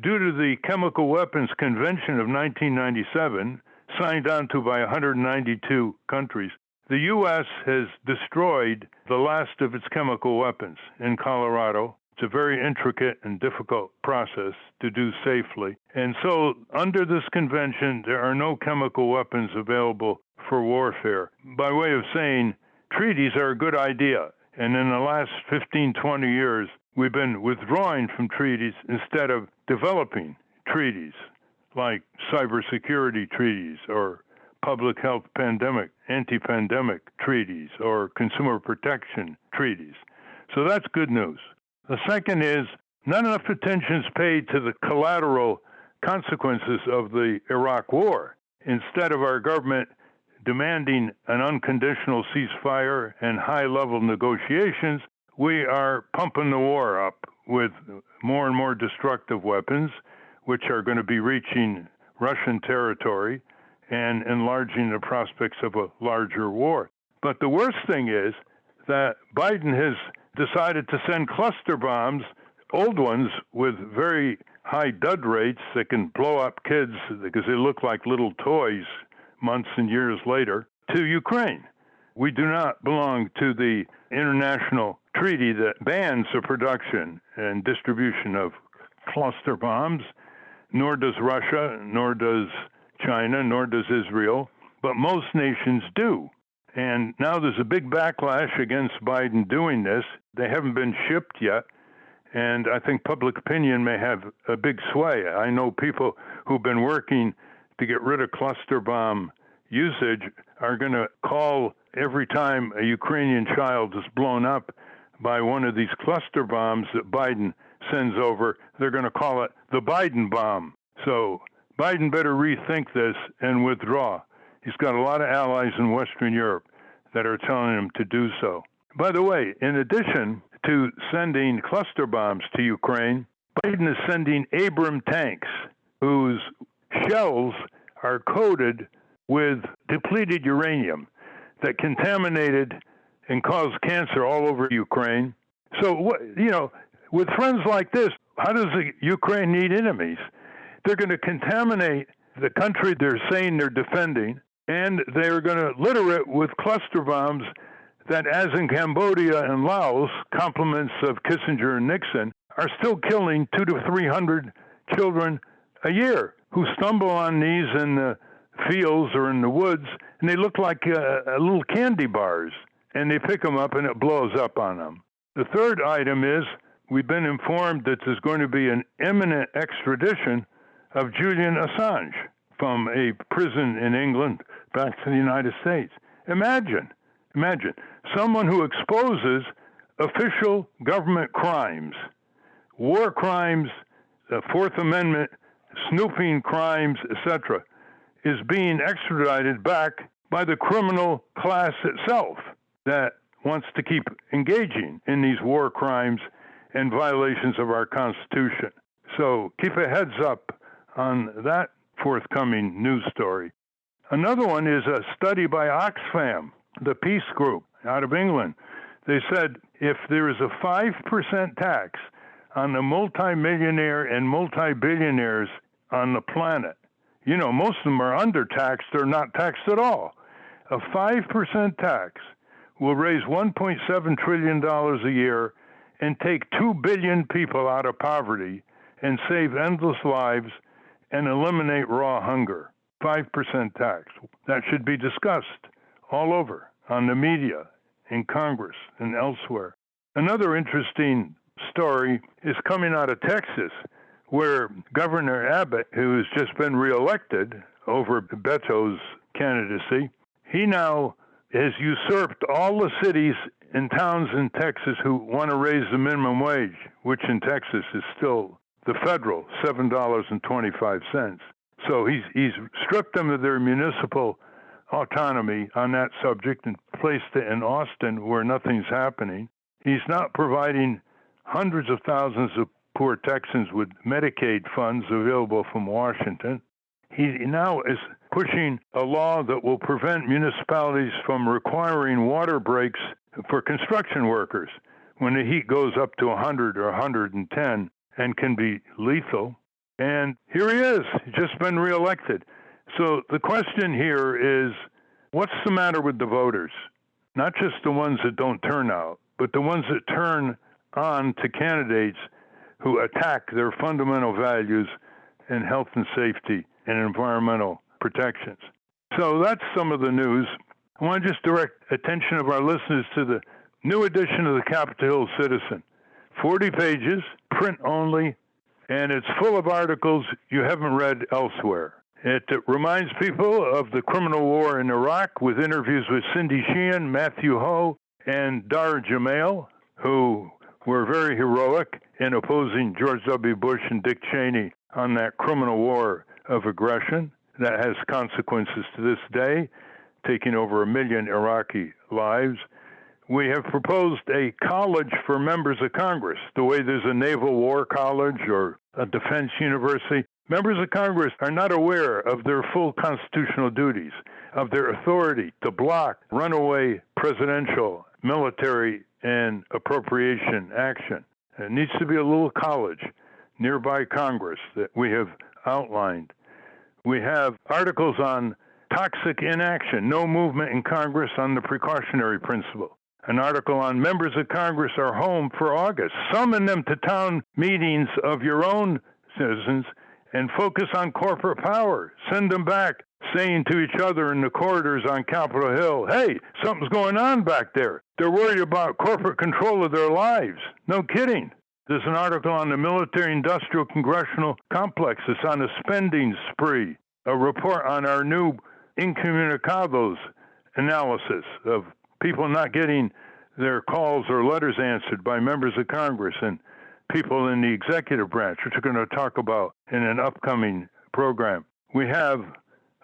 Due to the Chemical Weapons Convention of 1997, signed onto by 192 countries, the U.S. has destroyed the last of its chemical weapons in Colorado. It's a very intricate and difficult process to do safely. And so under this convention, there are no chemical weapons available for warfare. By way of saying, treaties are a good idea. And in the last 15, 20 years, we've been withdrawing from treaties instead of developing treaties. like cybersecurity treaties or public health anti-pandemic treaties or consumer protection treaties. So that's good news. The second is not enough attention is paid to the collateral consequences of the Iraq War. Instead of our government demanding an unconditional ceasefire and high-level negotiations, we are pumping the war up with more and more destructive weapons, which are going to be reaching Russian territory and enlarging the prospects of a larger war. But the worst thing is that Biden has decided to send cluster bombs, old ones with very high dud rates that can blow up kids because they look like little toys months and years later, to Ukraine. We do not belong to the international treaty that bans the production and distribution of cluster bombs, nor does Russia, nor does China, nor does Israel, but most nations do. And now there's a big backlash against Biden doing this. They haven't been shipped yet, and I think public opinion may have a big sway. I know people who've been working to get rid of cluster bomb usage are going to call every time a Ukrainian child is blown up by one of these cluster bombs that Biden sends over, they're going to call it the Biden bomb. So Biden better rethink this and withdraw. He's got a lot of allies in Western Europe that are telling him to do so. By the way, in addition to sending cluster bombs to Ukraine, Biden is sending Abrams tanks whose shells are coated with depleted uranium that contaminated and caused cancer all over Ukraine. So, with friends like this, how does Ukraine need enemies? They're going to contaminate the country they're saying they're defending, and they're going to litter it with cluster bombs that, as in Cambodia and Laos, compliments of Kissinger and Nixon, are still killing 200 to 300 children a year who stumble on these in the fields or in the woods, and they look like little candy bars, and they pick them up and it blows up on them. The third item is we've been informed that there's going to be an imminent extradition of Julian Assange from a prison in England back to the United States. Imagine someone who exposes official government crimes, war crimes, Fourth Amendment, snooping crimes, etc., is being extradited back by the criminal class itself that wants to keep engaging in these war crimes and violations of our Constitution. So keep a heads up on that forthcoming news story. Another one is a study by Oxfam, the peace group out of England. They said if there is a 5% tax on the multimillionaire and multi-billionaires on the planet, most of them are undertaxed or not taxed at all. A 5% tax will raise $1.7 trillion a year and take 2 billion people out of poverty and save endless lives and eliminate raw hunger. 5% tax. That should be discussed all over, on the media, in Congress, and elsewhere. Another interesting story is coming out of Texas, where Governor Abbott, who has just been reelected over Beto's candidacy, he now has usurped all the cities and towns in Texas who want to raise the minimum wage, which in Texas is still the federal, $7.25. So he's stripped them of their municipal autonomy on that subject and placed it in Austin where nothing's happening. He's not providing hundreds of thousands of poor Texans with Medicaid funds available from Washington. He now is pushing a law that will prevent municipalities from requiring water breaks for construction workers when the heat goes up to 100 or 110 and can be lethal. And here he is, just been reelected. So the question here is, what's the matter with the voters? Not just the ones that don't turn out, but the ones that turn on to candidates who attack their fundamental values in health and safety and environmental protections. So that's some of the news. I want to just direct attention of our listeners to the new edition of the Capitol Hill Citizen. 40 pages, print only, and it's full of articles you haven't read elsewhere. It reminds people of the criminal war in Iraq with interviews with Cindy Sheehan, Matthew Ho, and Dar Jamail, who were very heroic in opposing George W. Bush and Dick Cheney on that criminal war of aggression that has consequences to this day, taking over 1 million Iraqi lives. We have proposed a college for members of Congress, the way there's a Naval War College or a defense university. Members of Congress are not aware of their full constitutional duties, of their authority to block runaway presidential, military, and appropriation action. There needs to be a little college nearby Congress that we have outlined. We have articles on toxic inaction, no movement in Congress on the precautionary principle. An article on members of Congress are home for August. Summon them to town meetings of your own citizens and focus on corporate power. Send them back saying to each other in the corridors on Capitol Hill, hey, something's going on back there. They're worried about corporate control of their lives. No kidding. There's an article on the military-industrial congressional complex. It's on a spending spree. A report on our new incommunicados analysis of people not getting their calls or letters answered by members of Congress and people in the executive branch, which we're going to talk about in an upcoming program. We have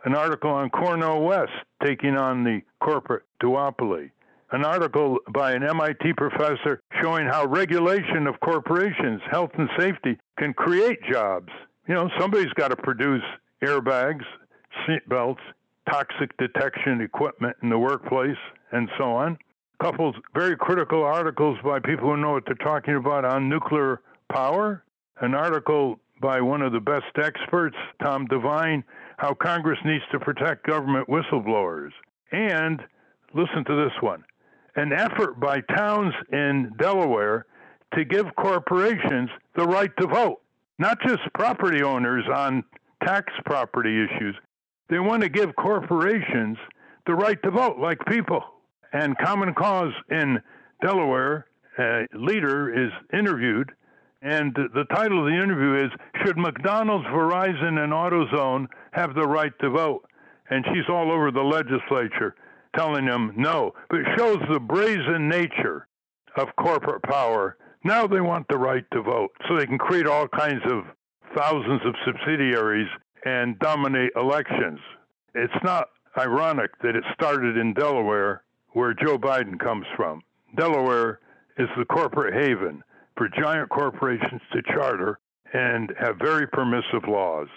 an article on Cornell West taking on the corporate duopoly. An article by an MIT professor showing how regulation of corporations, health and safety, can create jobs. You know, somebody's got to produce airbags, seat belts, toxic detection equipment in the workplace, and so on. A couple very critical articles by people who know what they're talking about on nuclear power. An article by one of the best experts, Tom Devine, how Congress needs to protect government whistleblowers. And listen to this one. An effort by towns in Delaware to give corporations the right to vote, not just property owners on tax property issues. They want to give corporations the right to vote like people. And Common Cause in Delaware, a leader is interviewed, and the title of the interview is, Should McDonald's, Verizon, and AutoZone have the right to vote? And she's all over the legislature telling them no. But it shows the brazen nature of corporate power. Now they want the right to vote so they can create all kinds of thousands of subsidiaries and dominate elections. It's not ironic that it started in Delaware, where Joe Biden comes from. Delaware is the corporate haven for giant corporations to charter and have very permissive laws.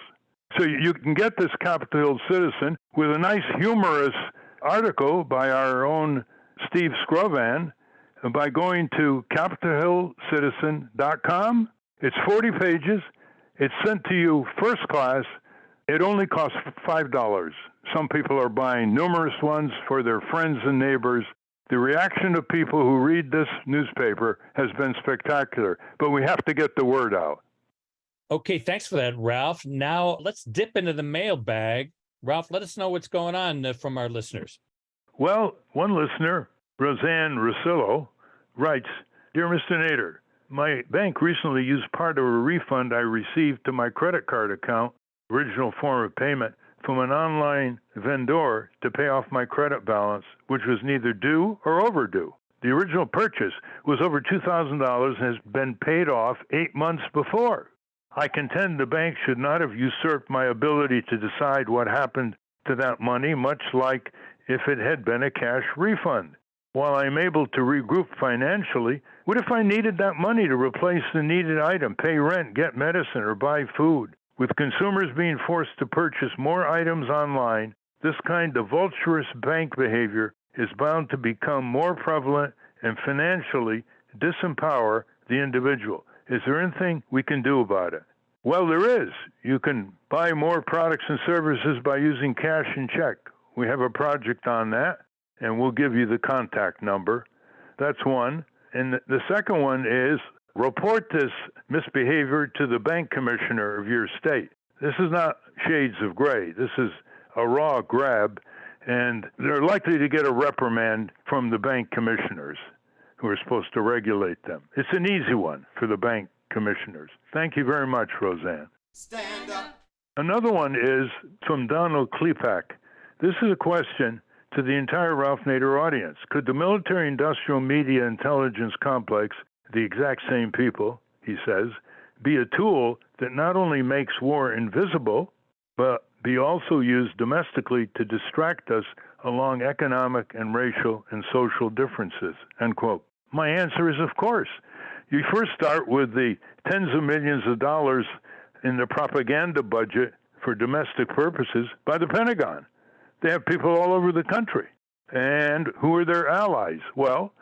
So you can get this Capitol Hill citizen with a nice humorous article by our own Steve Scrovan by going to capitolhillcitizen.com. It's 40 pages. It's sent to you first class. It only costs $5. Some people are buying numerous ones for their friends and neighbors. The reaction of people who read this newspaper has been spectacular, but we have to get the word out. Okay, thanks for that, Ralph. Now let's dip into the mailbag. Ralph, let us know what's going on from our listeners. Well, one listener, Roseanne Rosillo, writes, Dear Mr. Nader, my bank recently used part of a refund I received to my credit card account, original form of payment, from an online vendor to pay off my credit balance, which was neither due or overdue. The original purchase was over $2,000 and has been paid off 8 months before. I contend the bank should not have usurped my ability to decide what happened to that money, much like if it had been a cash refund. While I'm able to regroup financially, what if I needed that money to replace the needed item, pay rent, get medicine, or buy food? With consumers being forced to purchase more items online, this kind of vulturous bank behavior is bound to become more prevalent and financially disempower the individual. Is there anything we can do about it? Well, there is. You can buy more products and services by using cash and check. We have a project on that, and we'll give you the contact number. That's one. And the second one is report this misbehavior to the bank commissioner of your state. This is not shades of gray. This is a raw grab, and they're likely to get a reprimand from the bank commissioners who are supposed to regulate them. It's an easy one for the bank commissioners. Thank you very much, Roseanne. Stand up. Another one is from Donald Klepak. This is a question to the entire Ralph Nader audience. Could the military-industrial media intelligence complex, the exact same people, he says, be a tool that not only makes war invisible, but be also used domestically to distract us along economic and racial and social differences, end quote. My answer is, of course. You first start with the tens of millions of dollars in the propaganda budget for domestic purposes by the Pentagon. They have people all over the country. And who are their allies? Well,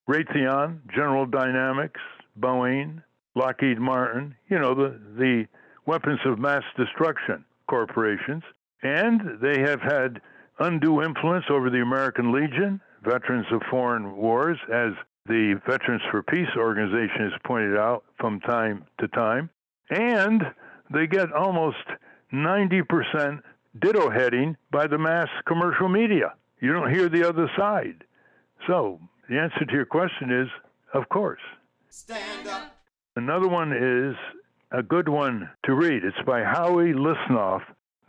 Raytheon, General Dynamics, Boeing, Lockheed Martin, the weapons of mass destruction corporations. And they have had undue influence over the American Legion, veterans of foreign wars, as the Veterans for Peace organization has pointed out from time to time. And they get almost 90% ditto heading by the mass commercial media. You don't hear the other side. So the answer to your question is, of course. Stand up. Another one is a good one to read. It's by Howie Lisnoff.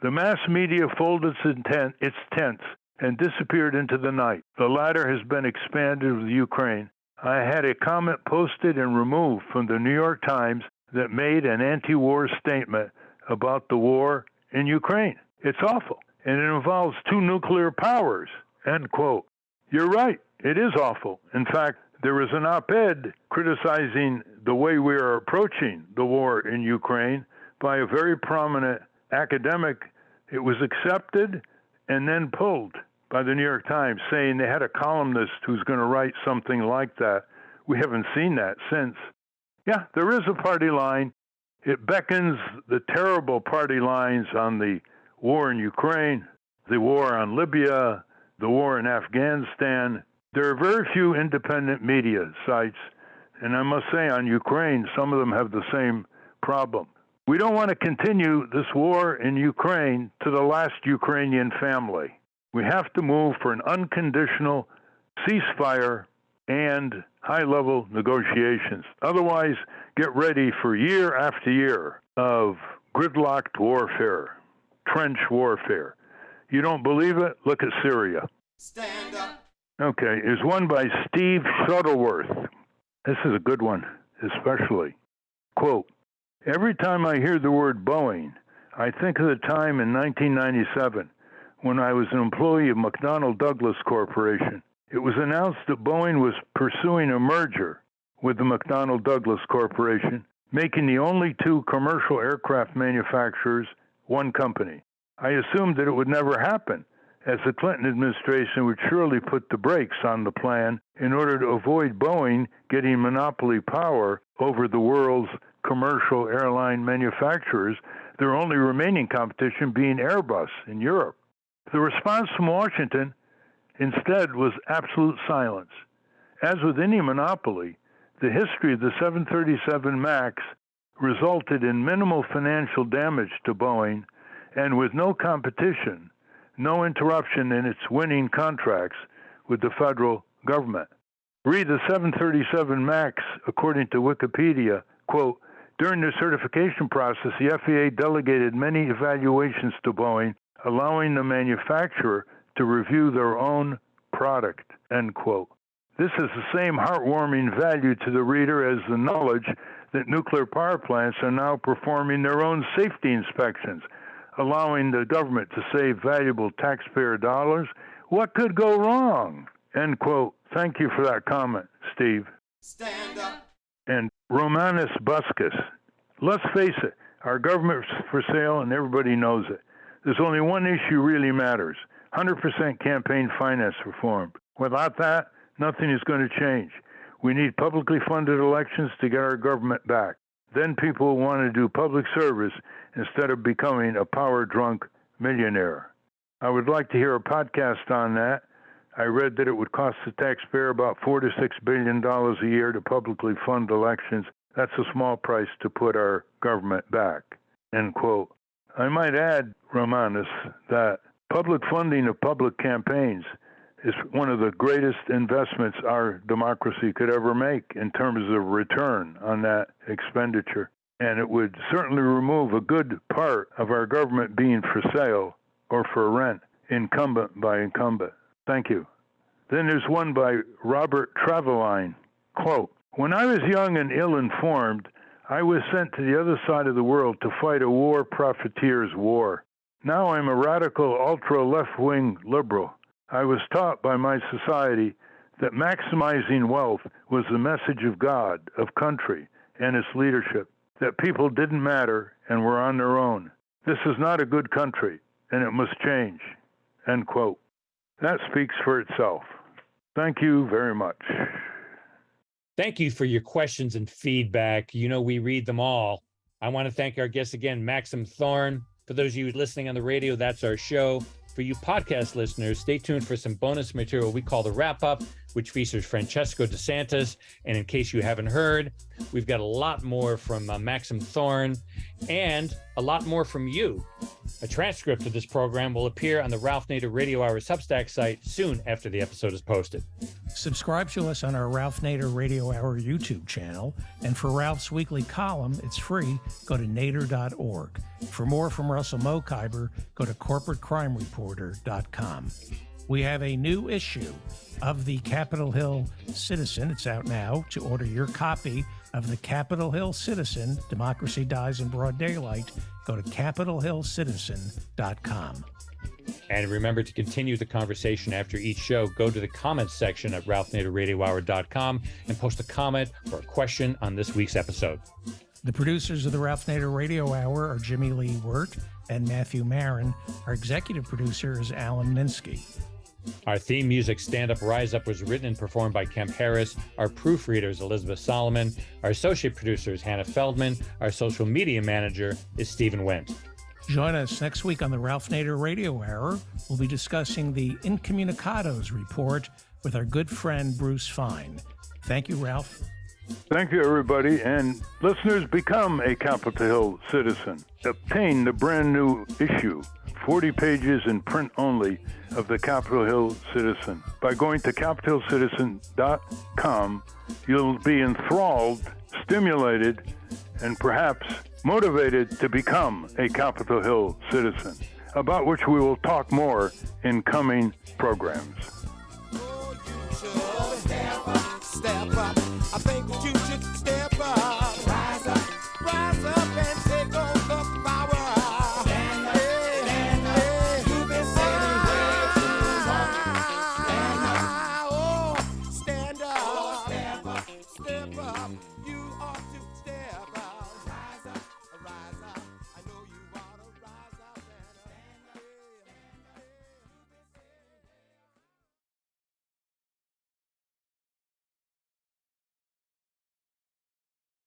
The mass media folded its tents and disappeared into the night. The latter has been expanded with Ukraine. I had a comment posted and removed from the New York Times that made an anti-war statement about the war in Ukraine. It's awful, and it involves two nuclear powers, end quote. You're right, it is awful. In fact, there was an op-ed criticizing the way we are approaching the war in Ukraine by a very prominent academic. It was accepted and then pulled by the New York Times, saying they had a columnist who's going to write something like that. We haven't seen that since. Yeah, there is a party line. It beckons the terrible party lines on the war in Ukraine, the war on Libya, the war in Afghanistan. There are very few independent media sites, and I must say on Ukraine, some of them have the same problem. We don't want to continue this war in Ukraine to the last Ukrainian family. We have to move for an unconditional ceasefire and high-level negotiations. Otherwise, get ready for year after year of gridlocked warfare, trench warfare. You don't believe it? Look at Syria. Stand up. Okay, here's one by Steve Shuttleworth. This is a good one, especially. Quote, every time I hear the word Boeing, I think of the time in 1997 when I was an employee of McDonnell Douglas Corporation. It was announced that Boeing was pursuing a merger with the McDonnell Douglas Corporation, making the only two commercial aircraft manufacturers one company. I assumed that it would never happen, as the Clinton administration would surely put the brakes on the plan in order to avoid Boeing getting monopoly power over the world's commercial airline manufacturers, their only remaining competition being Airbus in Europe. The response from Washington instead was absolute silence. As with any monopoly, the history of the 737 MAX resulted in minimal financial damage to Boeing, and with no competition, no interruption in its winning contracts with the federal government. Read the 737 MAX, according to Wikipedia, quote, during the certification process, the FAA delegated many evaluations to Boeing, allowing the manufacturer to review their own product, end quote. This is the same heartwarming value to the reader as the knowledge that nuclear power plants are now performing their own safety inspections, allowing the government to save valuable taxpayer dollars. What could go wrong? End quote. Thank you for that comment, Steve. Stand up. And Romanus Buscus. Let's face it, our government's for sale and everybody knows it. There's only one issue really matters, 100% campaign finance reform. Without that, nothing is going to change. We need publicly funded elections to get our government back. Then people will want to do public service instead of becoming a power-drunk millionaire. I would like to hear a podcast on that. I read that it would cost the taxpayer about $4 to $6 billion a year to publicly fund elections. That's a small price to put our government back, end quote. I might add, Romanus, that public funding of public campaigns is one of the greatest investments our democracy could ever make in terms of return on that expenditure. And it would certainly remove a good part of our government being for sale or for rent, incumbent by incumbent. Thank you. Then there's one by Robert Traveline. Quote, "When I was young and ill-informed, I was sent to the other side of the world to fight a war profiteers' war. Now I'm a radical ultra-left-wing liberal. I was taught by my society that maximizing wealth was the message of God, of country, and its leadership, that people didn't matter and were on their own. This is not a good country, and it must change." End quote. That speaks for itself. Thank you very much. Thank you for your questions and feedback. You know, we read them all. I want to thank our guest again, Maxim Thorne. For those of you listening on the radio, that's our show. For you podcast listeners, stay tuned for some bonus material we call the Wrap Up, which features Francesco DeSantis. And in case you haven't heard, we've got a lot more from Maxim Thorne and a lot more from you. A transcript of this program will appear on the Ralph Nader Radio Hour Substack site soon after the episode is posted. Subscribe to us on our Ralph Nader Radio Hour YouTube channel. And for Ralph's weekly column, it's free. Go to nader.org. For more from Russell Mokhiber, go to corporatecrimereporter.com. We have a new issue of the Capitol Hill Citizen. It's out now. To order your copy of the Capitol Hill Citizen, Democracy Dies in Broad Daylight, go to capitolhillcitizen.com. And remember to continue the conversation after each show. Go to the comments section at ralphnaderradiohour.com and post a comment or a question on this week's episode. The producers of the Ralph Nader Radio Hour are Jimmy Lee Wirt and Matthew Marin. Our executive producer is Alan Minsky. Our theme music, Stand Up, Rise Up, was written and performed by Kemp Harris. Our proofreader is Elizabeth Solomon. Our associate producer is Hannah Feldman. Our social media manager is Stephen Wendt. Join us next week on the Ralph Nader Radio Hour. We'll be discussing the Incommunicados report with our good friend Bruce Fine. Thank you, Ralph. Thank you, everybody. And listeners, become a Capitol Hill citizen. Obtain the brand new issue, 40 pages in print only, of the Capitol Hill Citizen. By going to capitolcitizen.com, you'll be enthralled, stimulated, and perhaps motivated to become a Capitol Hill citizen, about which we will talk more in coming programs. Step up.